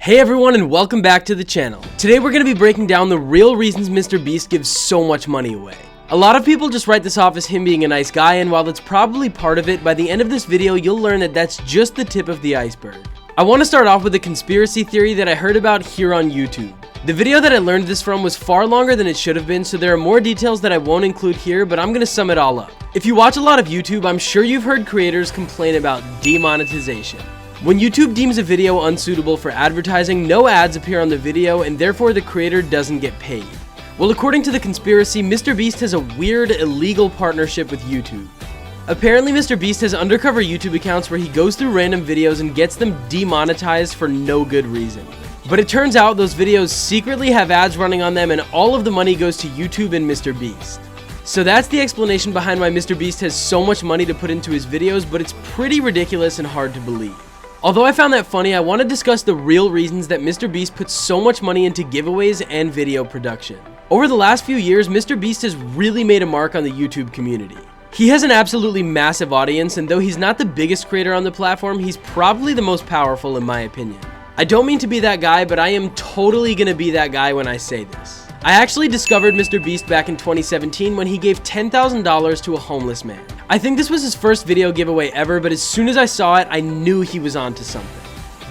Hey everyone, and welcome back to the channel. Today we're going to be breaking down the real reasons MrBeast gives so much money away. A lot of people just write this off as him being a nice guy, and while that's probably part of it, by the end of this video you'll learn that that's just the tip of the iceberg. I want to start off with a conspiracy theory that I heard about here on YouTube. The video that I learned this from was far longer than it should have been, so there are more details that I won't include here, but I'm going to sum it all up. If you watch a lot of YouTube, I'm sure you've heard creators complain about demonetization. When YouTube deems a video unsuitable for advertising, no ads appear on the video and therefore the creator doesn't get paid. Well, according to the conspiracy, MrBeast has a weird, illegal partnership with YouTube. Apparently, MrBeast has undercover YouTube accounts where he goes through random videos and gets them demonetized for no good reason. But it turns out those videos secretly have ads running on them and all of the money goes to YouTube and MrBeast. So that's the explanation behind why MrBeast has so much money to put into his videos, but it's pretty ridiculous and hard to believe. Although I found that funny, I want to discuss the real reasons that MrBeast puts so much money into giveaways and video production. Over the last few years, MrBeast has really made a mark on the YouTube community. He has an absolutely massive audience, and though he's not the biggest creator on the platform, he's probably the most powerful in my opinion. I don't mean to be that guy, but I am totally gonna be that guy when I say this. I actually discovered MrBeast back in 2017 when he gave $10,000 to a homeless man. I think this was his first video giveaway ever, but as soon as I saw it, I knew he was onto something.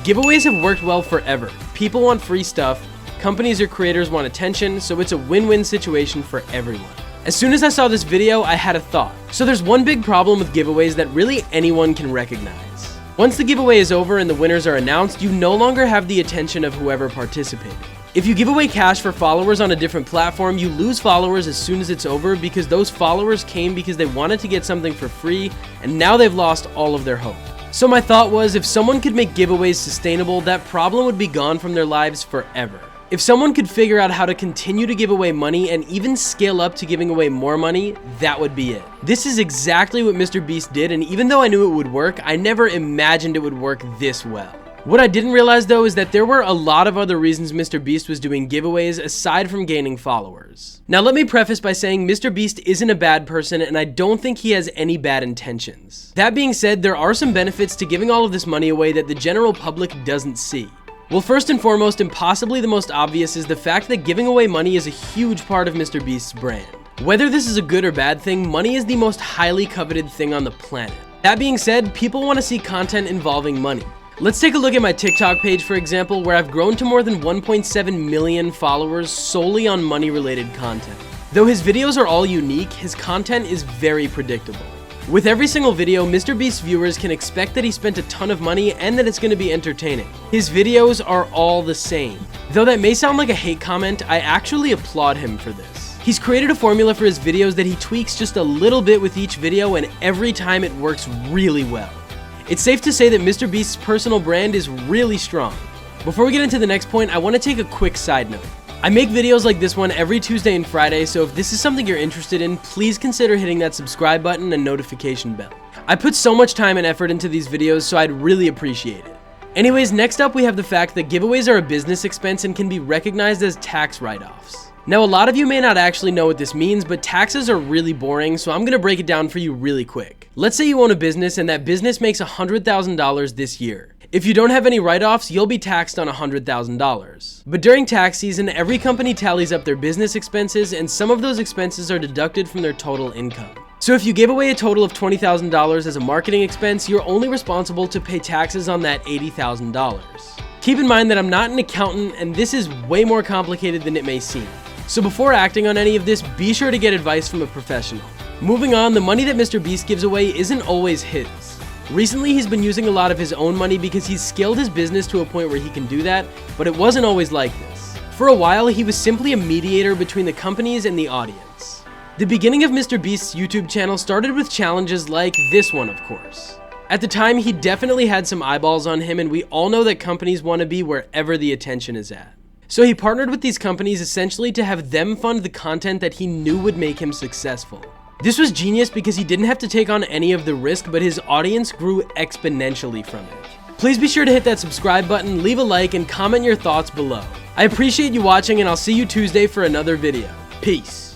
Giveaways have worked well forever. People want free stuff, companies or creators want attention, so it's a win-win situation for everyone. As soon as I saw this video, I had a thought. So there's one big problem with giveaways that really anyone can recognize. Once the giveaway is over and the winners are announced, you no longer have the attention of whoever participated. If you give away cash for followers on a different platform, you lose followers as soon as it's over because those followers came because they wanted to get something for free and now they've lost all of their hope. So my thought was, if someone could make giveaways sustainable, that problem would be gone from their lives forever. If someone could figure out how to continue to give away money and even scale up to giving away more money, that would be it. This is exactly what MrBeast did, and even though I knew it would work, I never imagined it would work this well. What I didn't realize though is that there were a lot of other reasons MrBeast was doing giveaways aside from gaining followers. Now let me preface by saying MrBeast isn't a bad person and I don't think he has any bad intentions. That being said, there are some benefits to giving all of this money away that the general public doesn't see. Well, first and foremost, and possibly the most obvious, is the fact that giving away money is a huge part of MrBeast's brand. Whether this is a good or bad thing, money is the most highly coveted thing on the planet. That being said, people want to see content involving money. Let's take a look at my TikTok page, for example, where I've grown to more than 1.7 million followers solely on money-related content. Though his videos are all unique, his content is very predictable. With every single video, MrBeast's viewers can expect that he spent a ton of money and that it's going to be entertaining. His videos are all the same. Though that may sound like a hate comment, I actually applaud him for this. He's created a formula for his videos that he tweaks just a little bit with each video, and every time it works really well. It's safe to say that MrBeast's personal brand is really strong. Before we get into the next point, I want to take a quick side note. I make videos like this one every Tuesday and Friday, so if this is something you're interested in, please consider hitting that subscribe button and notification bell. I put so much time and effort into these videos, so I'd really appreciate it. Anyways, next up we have the fact that giveaways are a business expense and can be recognized as tax write-offs. Now, a lot of you may not actually know what this means, but taxes are really boring, so I'm gonna break it down for you really quick. Let's say you own a business and that business makes $100,000 this year. If you don't have any write-offs, you'll be taxed on $100,000. But during tax season, every company tallies up their business expenses and some of those expenses are deducted from their total income. So if you gave away a total of $20,000 as a marketing expense, you're only responsible to pay taxes on that $80,000. Keep in mind that I'm not an accountant and this is way more complicated than it may seem. So before acting on any of this, be sure to get advice from a professional. Moving on, the money that MrBeast gives away isn't always his. Recently, he's been using a lot of his own money because he's scaled his business to a point where he can do that, but it wasn't always like this. For a while, he was simply a mediator between the companies and the audience. The beginning of MrBeast's YouTube channel started with challenges like this one, of course. At the time, he definitely had some eyeballs on him, and we all know that companies want to be wherever the attention is at. So he partnered with these companies essentially to have them fund the content that he knew would make him successful. This was genius because he didn't have to take on any of the risk, but his audience grew exponentially from it. Please be sure to hit that subscribe button, leave a like, and comment your thoughts below. I appreciate you watching, and I'll see you Tuesday for another video. Peace.